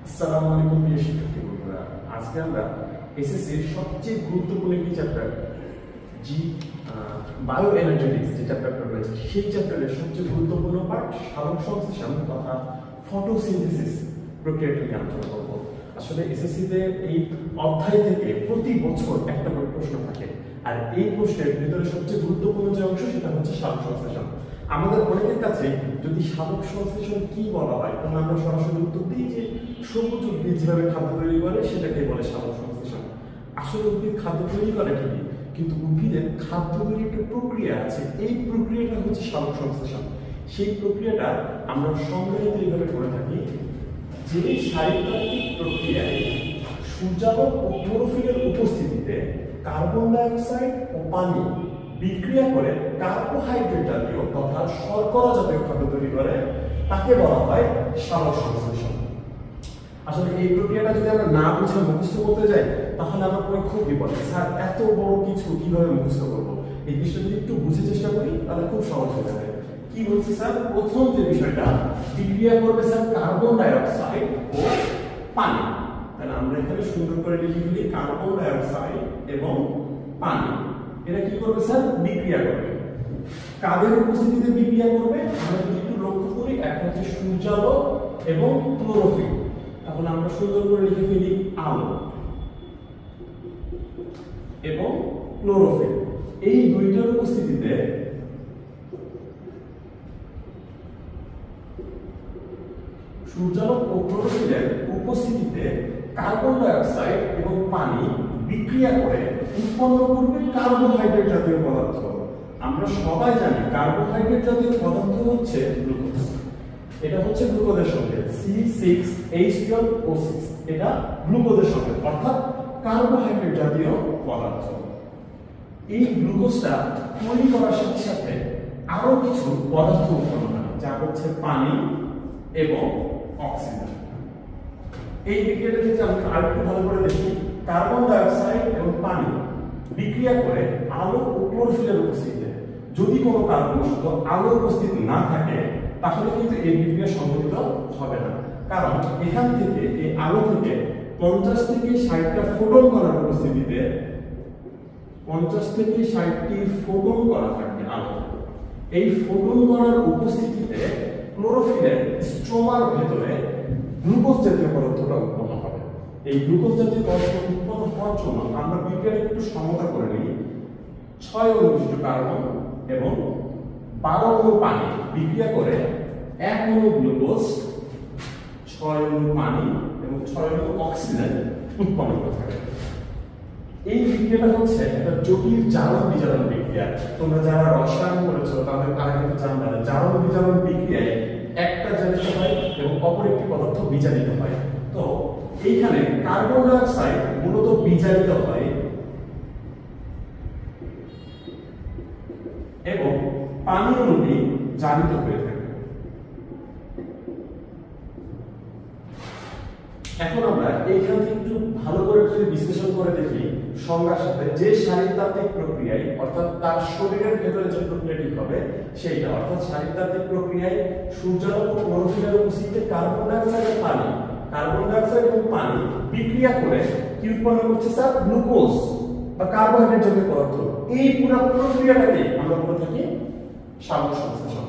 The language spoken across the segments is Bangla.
আসসালামু আলাইকুম প্রিয় শিক্ষার্থী বন্ধুরা, আজকে আমরা এসএসসির সবচেয়ে গুরুত্বপূর্ণ একটি চ্যাপ্টার জি বায়ো এনার্জেটিক্স যে চ্যাপ্টারটা রয়েছে সেই চ্যাপ্টারের সবচেয়ে গুরুত্বপূর্ণ পার্ট সালোক সংশ্লেষণ তথা ফটোসিনথেসিস প্রক্রিয়াটি নিয়ে আলোচনা করব। আসলে এসএসসিতে এই অধ্যায় থেকে প্রতি বছর একটা করে প্রশ্ন থাকে, আর এই প্রশ্নের ভিতরে সবচেয়ে গুরুত্বপূর্ণ যে অংশ সেটা হচ্ছে সালোক সংশ্লেষণ। আমাদের অনেকের কাছে যদি সালোক সংশ্লেষণ কি বলা হয় তাহলে আমরা সরাসরি উত্তর দিই যে সবুজ উদ্ভিদ যেভাবে খাদ্য তৈরি করে সেটাকে বলে সালোক সংশ্লেষণ। আসলে উদ্ভিদ খাদ্য তৈরি করে ঠিকই, কিন্তু উদ্ভিদের খাদ্য তৈরির একটা প্রক্রিয়া আছে, এই প্রক্রিয়াটা হচ্ছে সালোক সংশ্লেষণ। সেই প্রক্রিয়াটা আমরা সংজ্ঞায়িত এইভাবে করে থাকি যে শারীরতাত্ত্বিক প্রক্রিয়ায় সূর্যালোক ও ক্লোরোফিলের উপস্থিতিতে কার্বন ডাই অক্সাইড ও পানি বিক্রিয়া করে কার্বোহাইড্রেট জাতীয় তথা শর্করা জাতীয় খাদ্য তৈরি করে তাকে বলা হয় সালোক সংশ্লেষণ। আসলে এই প্রক্রিয়াটা যদি আমরা না বুঝে মুখস্থ করতে যাই তাহলে আমরা পরে খুব বিপদে, স্যার এত বড় কিছু কিভাবে মুখস্থ করবো? এই বিষয়টা যদি একটু বুঝে চেষ্টা করি তাহলে খুব সহজ হয়ে যাবে। কি বলছি স্যার? প্রথম যে বিষয়টা, বিক্রিয়া করবে স্যার কার্বন ডাই অক্সাইড ও পানি। তাহলে আমরা এখানে সুন্দর করে লিখে ফেলি কার্বন ডাই অক্সাইড এবং পানি। এটা কি করবে স্যার? বিক্রিয়া করবে। কাদের উপস্থিতিতে বিক্রিয়া করবে? আমরা যদি একটু লক্ষ্য করি, একটা হচ্ছে সূর্যালোক এবং ক্লোরোফিল। তাহলে আমরা সুন্দর করে লিখে ফেলি আলো এবং ক্লোরোফিল। এই দুইটার উপস্থিতিতে সূর্যালোক ও ক্লোরোফিলের উপস্থিতিতে কার্বন ডাই অক্সাইড এবং পানি বিক্রিয়া করে উৎপন্ন করবে কার্বোহাইড্রেট জাতীয় পদার্থ। আমরা সবাই জানি কার্বোহাইড্রেট জাতীয় পদার্থ হচ্ছে গ্লুকোজ। এটা হচ্ছে গ্লুকোজের সংকেত C6H12O6। এটা গ্লুকোজের সংকেত, অর্থাৎ কার্বোহাইড্রেট জাতীয় পদার্থ। এই গ্লুকোজটা তৈরি করার সাথে সাথে আরো কিছু পদার্থ উৎপন্ন হয়, যা হচ্ছে পানি এবং অক্সিজেন। এই বিক্রিয়াটা যদি আমরা আরেকটু ভালো করে দেখি, কার্বন ডাই অক্সাইড এবং পানি বিক্রিয়া করে আলো ও ক্লোরোফিলের উপস্থিতিতে যদি কোনো কারণবশত আলো উপস্থিত না থাকে তাহলে কিন্তু এই বিক্রিয়া সংঘটিত হবে না, কারণ এখান থেকে এই আলো থেকে 50 থেকে 60টা ফোটন কণার উপস্থিতিতে 50 থেকে 60টি ফোটন কণা থাকবে আলো। এই ফোটন কণার উপস্থিতিতে ক্লোরোফিলের স্ট্রোমার ভেতরে গ্লুকোজ জাতীয় পদার্থটা উৎপন্ন হবে। এই গ্লুকোজ জাতীয় পদার্থ উৎপন্ন হওয়ার জন্য আমরা বিক্রিয়াটা একটু সমতা করে নিই। 6 অণু বিশিষ্ট কার্বন এবং 12 অণু পানি বিক্রিয়া করে 1 অণু গ্লুকোজ, 6 অণু পানি এবং 6 অণু অক্সিজেন উৎপন্ন করে থাকে। এই বিক্রিয়াটা হচ্ছে একটা জটিল জারণ বিজারণ বিক্রিয়া। তোমরা যারা রসায়ন করেছো তারা কিন্তু জানবে জারণ বিজারণ বিক্রিয়ায় একটা জারিত হয় এবং অপর একটি পদার্থ বিজারিত হয়। তো এইখানে কার্বন ডাই অক্সাইড মূলত বিজারিত হয় এবং পানি অণুটি জারিত হয়ে থাকে। এখন আমরা এইখান থেকে একটু ভালো করে যদি বিশ্লেষণ করে দেখি সংজ্ঞার সাথে, যে শারীরতাত্ত্বিক প্রক্রিয়ায় অর্থাৎ তার শরীরের ভেতরে যে প্রক্রিয়াটি হবে সেইটা, অর্থাৎ শারীরতাত্ত্বিক প্রক্রিয়ায় সূর্যালোক ও ক্লোরোফিলের উপস্থিতিতে কার্বন ডাই অক্সাইড এবং পানি বিক্রিয়া করে কি উৎপন্ন করছে স্যার? গ্লুকোজ বা কার্বোহাইড্রেট জাতীয় পদার্থ। এই পুরো প্রক্রিয়াটাকে আমরা বলে থাকি সালোক সংশ্লেষণ।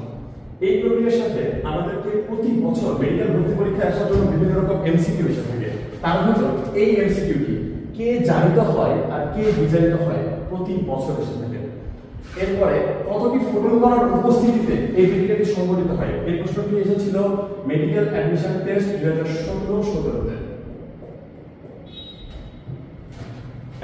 এই প্রক্রিয়ার সাথে আমাদেরকে প্রতি বছর মেডিকেল ভর্তি পরীক্ষায় আসার জন্য বিভিন্ন রকম এমসিকিউ এসে থাকে। তার ভিতর এই এমসিকিউটি কে জারিত হয় আর কে বিজারিত হয় প্রতি বছর এসে থাকে। এরপরে কতটি ফোটন কণার উপস্থিতিতে এই বিক্রিয়াটি সংঘটিত হয়, এই প্রশ্নটি এসেছিল মেডিকেল অ্যাডমিশন টেস্ট 2016-17-তে।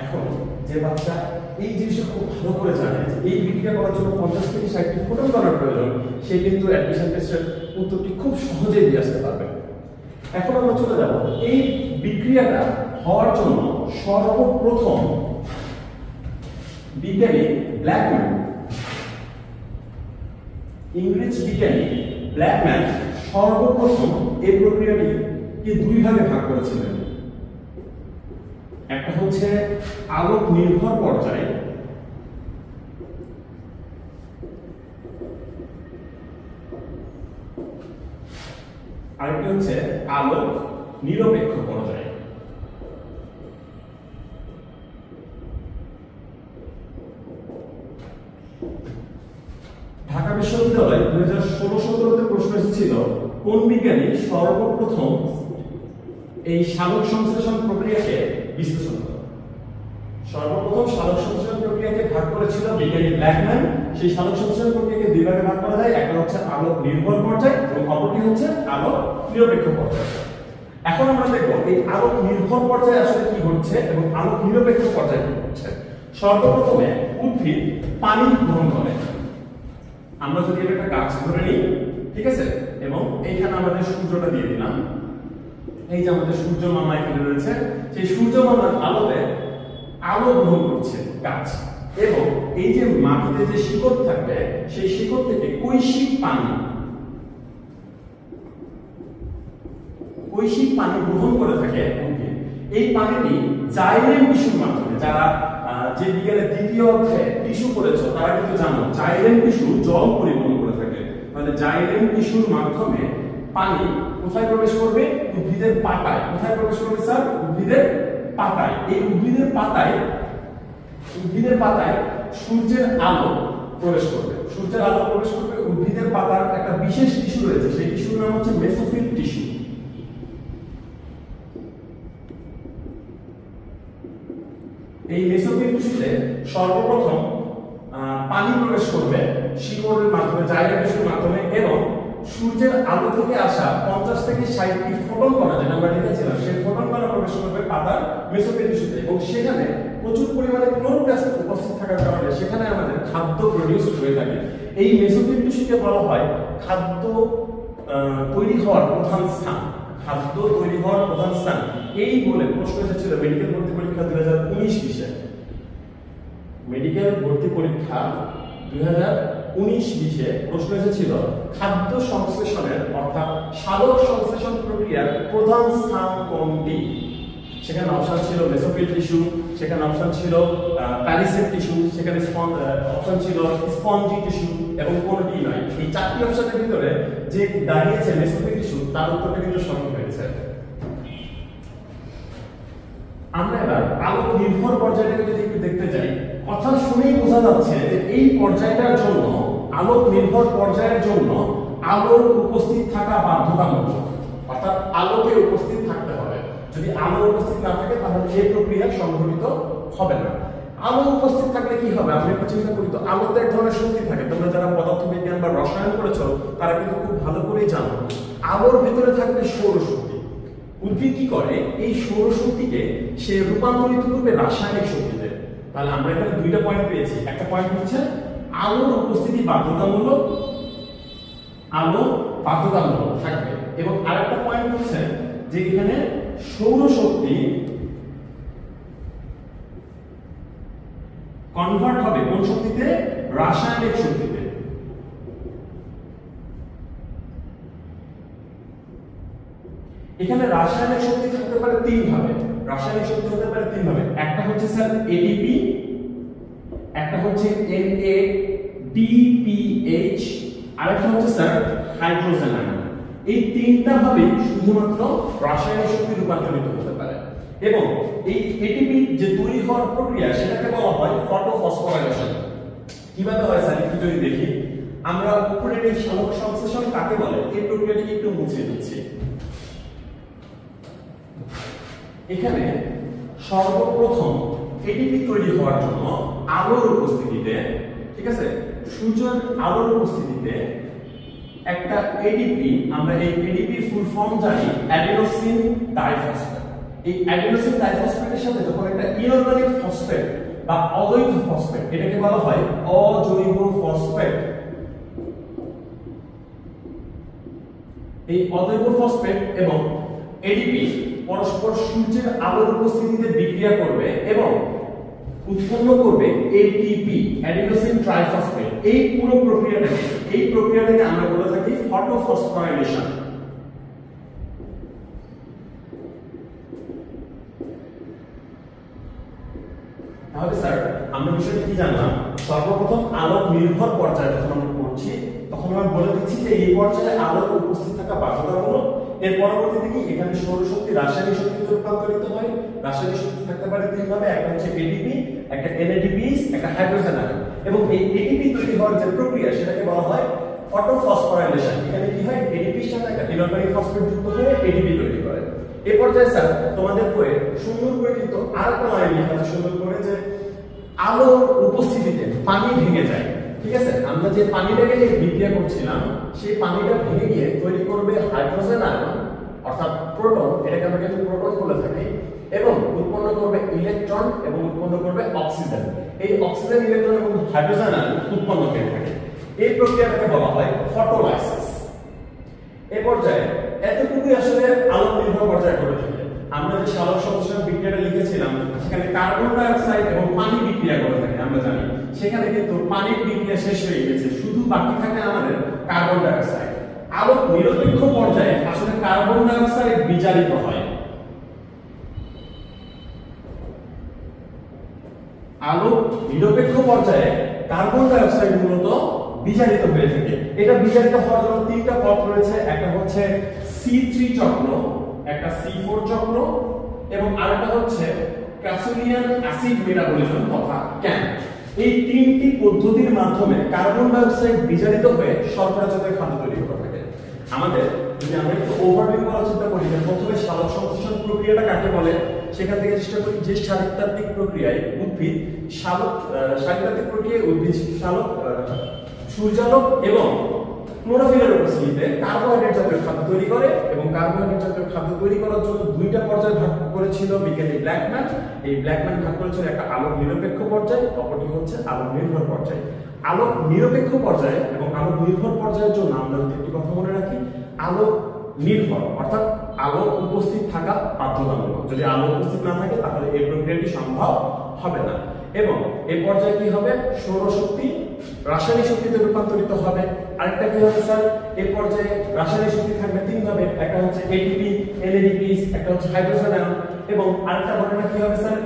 এখন যে বাচ্চা এই জিনিসটা খুব ভালো করে জানে যে এই বিক্রিয়া করার জন্য 50 থেকে 60টি ফোটন কণার প্রয়োজন, সে কিন্তু অ্যাডমিশন টেস্টের উত্তরটি খুব সহজেই দিয়ে আসতে পারবে। এখন আমরা চলে যাব এই বিক্রিয়াটা হওয়ার জন্য সর্বপ্রথম বিজ্ঞানী ব্ল্যাকম্যান, ইংরেজ বিজ্ঞানী ব্ল্যাকম্যান সর্বপ্রথম এই প্রক্রিয়াটিকে দুই ভাগে ভাগ করেছিলেন। একটা হচ্ছে আলোক নির্ভর পর্যায় আরেকটি হচ্ছে আলোক নিরপেক্ষ পর্যায়ে। ঢাকা বিশ্ববিদ্যালয় 2016-17 প্রশ্ন এসেছিল কোন বিজ্ঞানী সর্বপ্রথম এই সালোক সংশ্লেষণ প্রক্রিয়াকে বিশ্লেষণ করে? সর্বপ্রথম সালোক সংশ্লেষণ প্রক্রিয়াকে ভাগ করেছিল বিজ্ঞানী ব্ল্যাকম্যান। সেই সালোক সংশ্লেষণ প্রক্রিয়াকে দুই ভাগে ভাগ করা যায়, একটা হচ্ছে আলোক নির্ভর পর্যায় এবং অপরটি হচ্ছে আলোক নিরপেক্ষ পর্যায়। এখন আমরা দেখব এই আলোক নির্ভর পর্যায়ে আসলে কি হচ্ছে এবং আলোক নিরপেক্ষ পর্যায়ে কি হচ্ছে। সর্বপ্রথমে উদ্ভিদ পানি গ্রহণ করে। আমরা যদি একটা গাছ ধরে নিই, ঠিক আছে, এবং এইখানে আমাদের সূর্যটা দিয়ে দিলাম, এই যে আমাদের সূর্য মামা এখানে রয়েছে, সেই সূর্য মামার আলোতে আলো গ্রহণ করছে গাছ, এবং এই যে মাটিতে যে শিকড় থাকবে সেই শিকড় থেকে কৈশিক পানি গ্রহণ করে থাকে উদ্ভিদ। এই পানিটি জাইলেম টিস্যুর মাধ্যমে, যারা যে বিজ্ঞানের দ্বিতীয় অধ্যায়ে টিস্যু পড়েছো তারা কিন্তু জানো জাইলেম টিস্যু জল পরিবহন করে থাকে। মানে জাইলেম টিস্যুর মাধ্যমে পানি কোথায় প্রবেশ করবে? উদ্ভিদের পাতায়। কোথায় প্রবেশ করবে স্যার? উদ্ভিদের পাতায়। এই উদ্ভিদের পাতায় সূর্যের আলো প্রবেশ করবে। সূর্যের আলো প্রবেশ করবে উদ্ভিদের পাতার একটা বিশেষ টিস্যু রয়েছে, সেই টিস্যুর নাম হচ্ছে মেসোফিল টিস্যু। এই মেসোফিল টিস্যুতে সর্বপ্রথম পানি প্রবেশ করবে শিকড়ের মাধ্যমে, জাইলেম টিস্যুর মাধ্যমে, এবং সূর্যের আলো থেকে আসা 50 থেকে 60টি ফোটন কণা, যেটা আমরা লিখেছিলাম, সেই ফোটন কণা প্রবেশ করবে পাতার মেসোফিল টিস্যুতে, এবং সেখানে প্রচুর পরিমাণে ক্লোরোপ্লাস্ট উপস্থিত থাকার কারণে সেখানে আমাদের খাদ্য প্রডিউস হয়ে থাকে। এই মেসোফিল টিস্যুকে বলা হয় খাদ্য তৈরি হওয়ার প্রধান স্থান। খাদ্য তৈরি হওয়ার প্রধান স্থান এই বলে প্রশ্ন এসেছিল মেডিকেল ভর্তি পরীক্ষা 2019-20 মেডিকেল ভর্তি পরীক্ষা 2019-20 প্রশ্ন এসেছিল খাদ্য সংশ্লেষণের অর্থাৎ সালোক সংশ্লেষণ প্রক্রিয়ার প্রধান স্থান কোনটি? সেখানে অপশন ছিল মেসোফিল টিস্যু, সেখানে অপশন ছিল প্যারিসেট টিস্যু, সেখানে অপশন ছিল স্পঞ্জি টিস্যু, এবং কোনটি নয়। এই চারটি অপশনের ভিতরে যে দাঁড়িয়েছে মেসোফিল টিস্যু, তার উত্তরটা কিন্তু সঠিক হয়েছে। আমরা এবার আলোক নির্ভর পর্যায়টাকে যদি একটু দেখতে যাই, কথা শুনেই বোঝা যাচ্ছে যে এই পর্যায়টার জন্য, আলোক নির্ভর পর্যায়ের জন্য আলোর উপস্থিত থাকা বাধ্যতামূলক, অর্থাৎ আলোকে উপস্থিত থাকতে হবে। যদি আলো উপস্থিত না থাকে তাহলে এই প্রক্রিয়া সংঘটিত হবে না। আলো উপস্থিত থাকলে কি হবে? আপনি একটু চিন্তা করি তো, আলোতে এক ধরনের শক্তি থাকে। তোমরা যারা পদার্থবিজ্ঞান বা রসায়ন করেছো তারা কিন্তু খুব ভালো করেই জানো, আলোর ভিতরে থাকবে সৌরশক্তি। উদ্ভিদ কি করে? এই সৌরশক্তিকে সে রূপান্তরিত করবে রাসায়নিক শক্তিতে। তাহলে আমরা এখানে দুইটা পয়েন্ট পেয়েছি। একটা পয়েন্ট হচ্ছে আলোর উপস্থিতি বাধ্যতামূলক, আলো বাধ্যতামূলক থাকবে, এবং আরেকটা পয়েন্ট হচ্ছে যে এখানে সৌরশক্তি কনভার্ট হবে কোন শক্তিতে? রাসায়নিক শক্তিতে। এখানে রাসায়নিক শক্তি থাকতে পারে তিন ভাবে। রাসায়নিক শক্তি হতে পারে তিন ভাবে। একটা হচ্ছে স্যার এটিপি, একটা হচ্ছে NADPH, আরেকটা হচ্ছে স্যার হাইড্রোজেন আয়ন। এই তিনটা ভাবে শুধুমাত্র রাসায়নিক শক্তি রূপান্তরিত হতে পারে, এবং এই এটিপি যে তৈরি হওয়ার প্রক্রিয়া সেটাকে বলা হয় ফটোফসফোরাইলেশন। কিভাবে হয় স্যার একটু যদি দেখি, আমরা উপরের এই সালোক সংশ্লেষণ কাকে বলে এই প্রক্রিয়াটিকে একটু মুছে দিচ্ছি। এখানে সর্বপ্রথম এটিপি তৈরি হওয়ার জন্য আলোর উপস্থিতিতে, ঠিক আছে, সূর্যের আলোর উপস্থিতিতে একটা এটিপি, আমরা এই এটিপি ফুল ফর্ম জানি অ্যাডিনোসিন ডাইফসফেট। এই অ্যাডিনোসিন ডাইফসফেটের সাথে যখন একটা ইনঅর্গানিক ফসফেট বা অজৈব ফসফেট, এটাকে বলা হয় অজৈব ফসফেট। এই অজৈব ফসফেট এবং এটিপি পরস্পর সূর্যের আলোর উপস্থিতিতে বিক্রিয়া করবে এবং উৎপন্ন করবে এটিপি, অ্যাডিনোসিন ট্রাইফসফেট। এই পুরো প্রক্রিয়াটাকে আমরা বলে থাকি ফটোফসফোরাইলেশন। তাহলে স্যার আমরা বিষয়টা কি জানলাম? সর্বপ্রথম আলোক নির্ভর পর্যায়ে যখন আমরা পড়ছি তখন আমরা বলে দিচ্ছি যে এই পর্যায়ে আলোর উপস্থিত থাকা বাধ্যতামূলক, এর পরবর্তীতে কি এখানে সৌরশক্তি রাসায়নিক শক্তিতে রূপান্তরিত হয়। রাসায়নিক শক্তি থাকতে পারে তিন ভাবে, একটা হচ্ছে এটিপি, একটা এনএডিপিএস, একটা হাইড্রোজেন আয়ন। এবং এই এটিপি তৈরি হওয়ার যে প্রক্রিয়া সেটাকে বলা হয় ফটোফসফোরাইলেশন। এখানে কি হয়, এটিপির সাথে একটা ইনঅর্গানিক ফসফেট যুক্ত হয়ে এটিপি তৈরি করে। এই পর্যায়ে স্যার তোমাদের বইয়ে সুন্দর করে কিন্তু আরেকটা লাইন লেখা আছে সুন্দর করে, যে আলোর উপস্থিতিতে পানি ভেঙে যায়। ঠিক আছে, আমরা যে পানিটাকে নিয়ে বিক্রিয়া করছিলাম সেই পানিটা ভেঙে গিয়ে তৈরি করবে হাইড্রোজেন আয়ন অর্থাৎ প্রোটন, এটাকে আমরা কিন্তু প্রোটন বলে থাকি, এবং উৎপন্ন করবে ইলেকট্রন এবং উৎপন্ন করবে অক্সিজেন। এই অক্সিজেন, ইলেকট্রন এবং হাইড্রোজেন আয়ন উৎপন্ন হয়ে থাকে। এই প্রক্রিয়াটাকে বলা হয় ফটোলাইসিস। এই পর্যায়ে এতটুকুই আসলে আলোক নির্ভর পর্যায়ে ঘটে থাকে। আমরা যে সালোক সংশ্লেষণ বিক্রিয়াটা লিখেছিলাম সেখানে কার্বন ডাই অক্সাইড এবং পানি বিক্রিয়া করে থাকে আমরা জানি, সেখানে কিন্তু পানির বিক্রিয়া শেষ হয়ে গেছে, শুধু বাকি থাকে আমাদের কার্বন ডাই অক্সাইড। আলোক নিরপেক্ষ পর্যায়ে আসলে কার্বন ডাই অক্সাইড বিজারিত হয়। আলোক নিরপেক্ষ পর্যায়ে কার্বন ডাই অক্সাইড মূলত বিজারিত হয়ে থাকে। এটা বিজারিত হওয়ার জন্য তিনটা পথ রয়েছে, একটা হচ্ছে C3 চক্র, একটা C4 চক্র এবং আরেকটা হচ্ছে ক্যাসোলিয়ান অ্যাসিড মেটাবলিজম তথা ক্যান। এই তিনটি পদ্ধতির মাধ্যমে কার্বন ডাই অক্সাইড বিজারিত হয়ে শর্করা জাতীয় খাদ্য তৈরি হতে থাকে। আমাদের যদি আমরা একটু ওভারভিউ করার চেষ্টা করি, প্রথমে সালোক সংশ্লেষণ প্রক্রিয়াটা কাকে বলে, সেখান থেকে চেষ্টা করি যে শারীরতাত্ত্বিক প্রক্রিয়ায় উদ্ভিদ শারীরতাত্ত্বিক প্রক্রিয়ায় উদ্ভিদ শালক, সূর্যালোক এবং ক্লোরোফিলের উপস্থিতিতে কার্বোহাইড্রেট জাতীয় খাদ্য তৈরি করে। এবং কার্বোহাইড্রেট জাতীয় খাদ্য তৈরি করার জন্য দুইটা পর্যায়ে ভাগ করেছিল বিজ্ঞানী ব্ল্যাকম্যান। এই ব্ল্যাকম্যান ভাগ করেছিল একটা আলোক নিরপেক্ষ পর্যায়, অপরটি হচ্ছে আলোক নির্ভর পর্যায়। আলোক নিরপেক্ষ পর্যায়ে এবং আলোক নির্ভর পর্যায়ের জন্য আমরা একটি কথা মনে রাখি, আলোক নির্ভর অর্থাৎ আলো উপস্থিত থাকা বাধ্যতামূলক। যদি আলো উপস্থিত না থাকে তাহলে এই প্রক্রিয়াটি সম্ভব হবে না। এবং এই পর্যায়ে কি হবে, সৌরশক্তি রাসায়নিক শক্তিতে রূপান্তরিত হবে। আরেকটা কি হবে স্যার, এই পর্যায়ে রাসায়নিক শক্তি থাকবে তিন ভাবে, একটা হচ্ছে এটিপি, এনএডিপিএস, একটা হচ্ছে হাইড্রোজেন আয়ন। এবং আরেকটা ঘটনা কি হবে স্যার,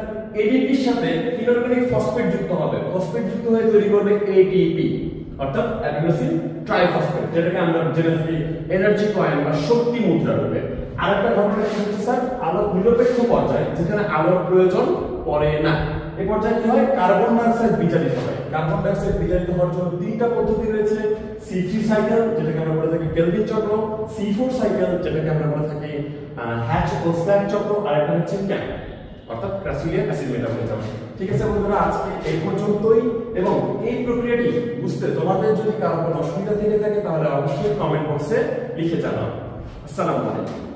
এটিপির সাথে ইনঅর্গানিক ফসফেট যুক্ত হবে, ফসফেট যুক্ত হয়ে তৈরি করবে এটিপি অর্থাৎ অ্যাডিনোসিন ট্রাইফসফেট, যেটাকে আমরা জেনে থাকি এনার্জি কয়েন বা শক্তি মুদ্রা রূপে। আরেকটা ঘটনা কি হচ্ছে স্যার, আলোক নিরপেক্ষ পর্যায় যেখানে আলোর প্রয়োজন পড়ে না। এই পর্যায়ে কি হয়, কার্বন ডাই অক্সাইড বিজারিত হয়। কার্বন ডাই অক্সাইড বিজারিত হওয়ার জন্য তিনটা পদ্ধতি রয়েছে, C3 সাইকেল যেটাকে আমরা বলে থাকি কেলভিন চক্র, C4 সাইকেল যেটাকে আমরা বলে থাকি হ্যাচ ও স্ল্যাক চক্র, আর একটা হচ্ছে ক্যান অর্থাৎ ক্যাসোলিয়ান অ্যাসিড মেটাবলিজম। ঠিক আছে বন্ধুরা, আজকে এই পর্যন্তই। এবং এই প্রক্রিয়াটি বুঝতে তোমাদের যদি কারো কোনো অসুবিধা থেকে থাকে তাহলে অবশ্যই কমেন্ট বক্সে লিখে জানাও। আসসালামু আলাইকুম।